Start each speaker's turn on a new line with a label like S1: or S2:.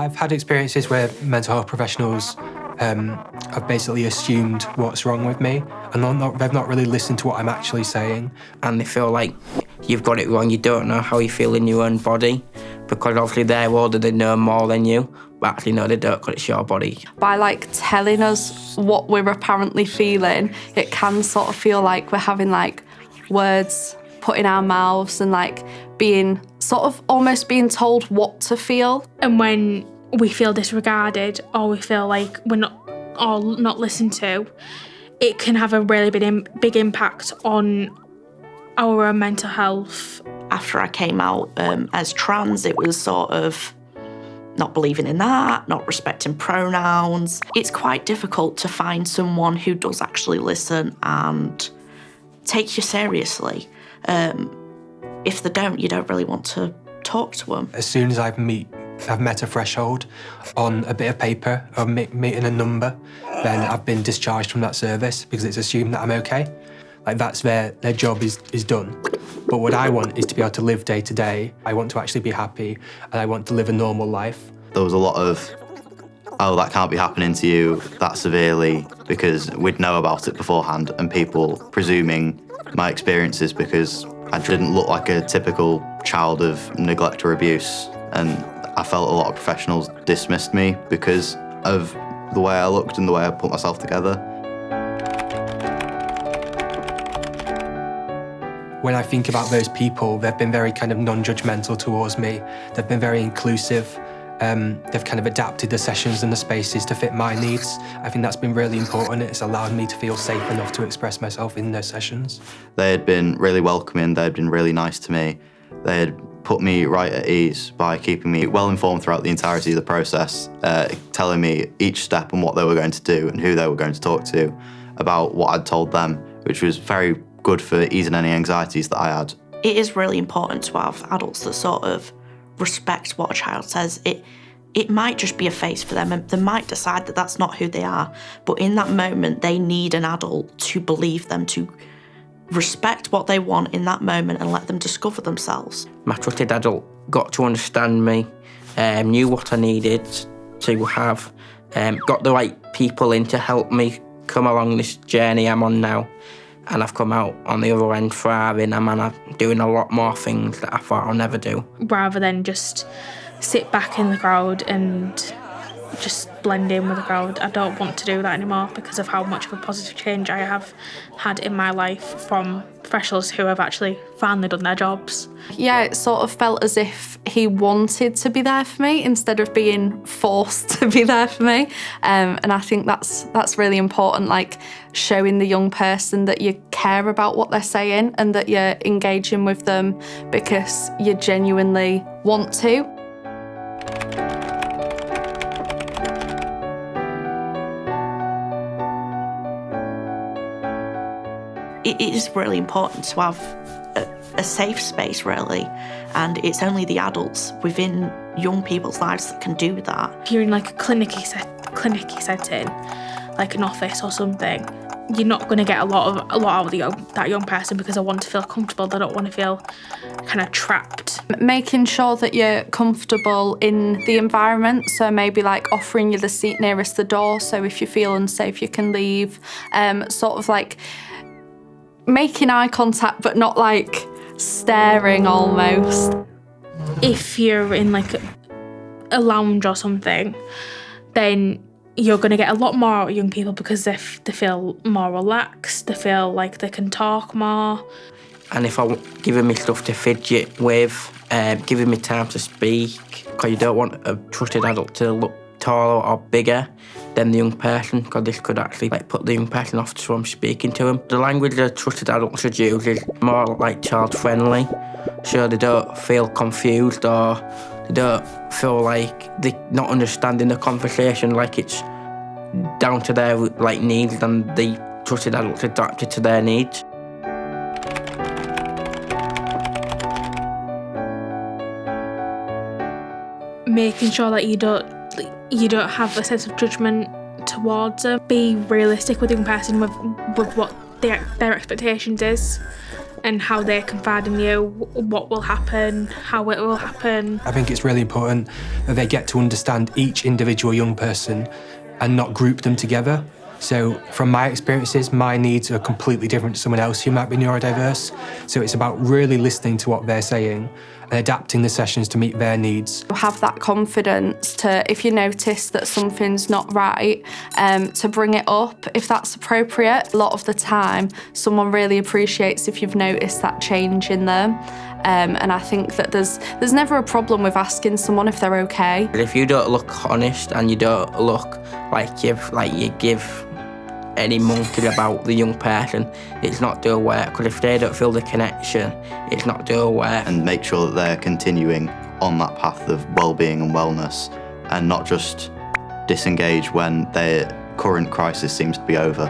S1: I've had experiences where mental health professionals have basically assumed what's wrong with me, and they've not really listened to what I'm actually saying.
S2: And they feel like you've got it wrong, you don't know how you feel in your own body, because obviously they're older, they know more than you, but actually no, they don't, because it's your body.
S3: By like telling us what we're apparently feeling, it can sort of feel like we're having like words put in our mouths and like being sort of almost being told what to feel.
S4: And when we feel disregarded or we feel like we're not listened to, it can have a really big impact on our own mental health.
S5: After I came out as trans, it was sort of not believing in that, not respecting pronouns. It's quite difficult to find someone who does actually listen and take you seriously. If they don't, you don't really want to talk to them.
S1: As soon as I've met a threshold on a bit of paper or meeting a number, then I've been discharged from that service because it's assumed that I'm okay. Like that's their job is done. But what I want is to be able to live day to day. I want to actually be happy and I want to live a normal life.
S6: There was a lot of, oh, that can't be happening to you that severely, because we'd know about it beforehand, and people presuming my experiences because I didn't look like a typical child of neglect or abuse. And I felt a lot of professionals dismissed me because of the way I looked and the way I put myself together.
S1: When I think about those people, they've been very kind of non-judgmental towards me. They've been very inclusive. They've kind of adapted the sessions and the spaces to fit my needs. I think that's been really important. It's allowed me to feel safe enough to express myself in those sessions.
S6: They had been really welcoming, they had been really nice to me. They had put me right at ease by keeping me well informed throughout the entirety of the process, telling me each step and what they were going to do and who they were going to talk to about what I'd told them, which was very good for easing any anxieties that I had.
S5: It is really important to have adults that sort of respect what a child says. It might just be a phase for them, and they might decide that that's not who they are, but in that moment they need an adult to believe them, to respect what they want in that moment and let them discover themselves.
S2: My trusted adult got to understand me, knew what I needed to have, got the right people in to help me come along this journey I'm on now. And I've come out on the other end thriving, and I'm doing a lot more things that I thought I'll never do.
S4: Rather than just sit back in the crowd and just blend in with the crowd, I don't want to do that anymore because of how much of a positive change I have had in my life from professionals who have actually finally done their jobs.
S3: Yeah, it sort of felt as if he wanted to be there for me instead of being forced to be there for me. And I think that's really important, like showing the young person that you care about what they're saying and that you're engaging with them because you genuinely want to.
S5: It is really important to have a safe space, really, and it's only the adults within young people's lives that can do that.
S4: If you're in like a clinicy setting, like an office or something, you're not going to get a lot out of that young person because they want to feel comfortable. They don't want to feel kind of trapped.
S3: Making sure that you're comfortable in the environment, so maybe like offering you the seat nearest the door, so if you feel unsafe you can leave. Sort of like making eye contact but not like staring almost.
S4: If you're in like a lounge or something, then you're going to get a lot more out of young people because they feel more relaxed, they feel like they can talk more.
S2: And if I'm giving me stuff to fidget with, giving me time to speak, because you don't want a trusted adult to look taller or bigger than the young person, because this could actually like put the young person off from speaking to them. The language a trusted adult should use is more like child-friendly, so they don't feel confused or they don't feel like they're not understanding the conversation, like it's down to their like needs and the trusted adult's adapted to their needs.
S4: Making sure that you don't have a sense of judgment towards them. Be realistic with the young person with what their expectations is. and how they confide in you, what will happen, how it will happen.
S1: I think it's really important that they get to understand each individual young person and not group them together. So from my experiences, my needs are completely different to someone else who might be neurodiverse. So it's about really listening to what they're saying and adapting the sessions to meet their needs.
S3: Have that confidence to, if you notice that something's not right, to bring it up if that's appropriate. A lot of the time, someone really appreciates if you've noticed that change in them. And I think that there's never a problem with asking someone if they're okay.
S2: If you don't look honest and you don't look like you give any monkey about the young person, it's not doing work. Because if they don't feel the connection, it's not doing work.
S6: And make sure that they're continuing on that path of well-being and wellness, and not just disengage when their current crisis seems to be over.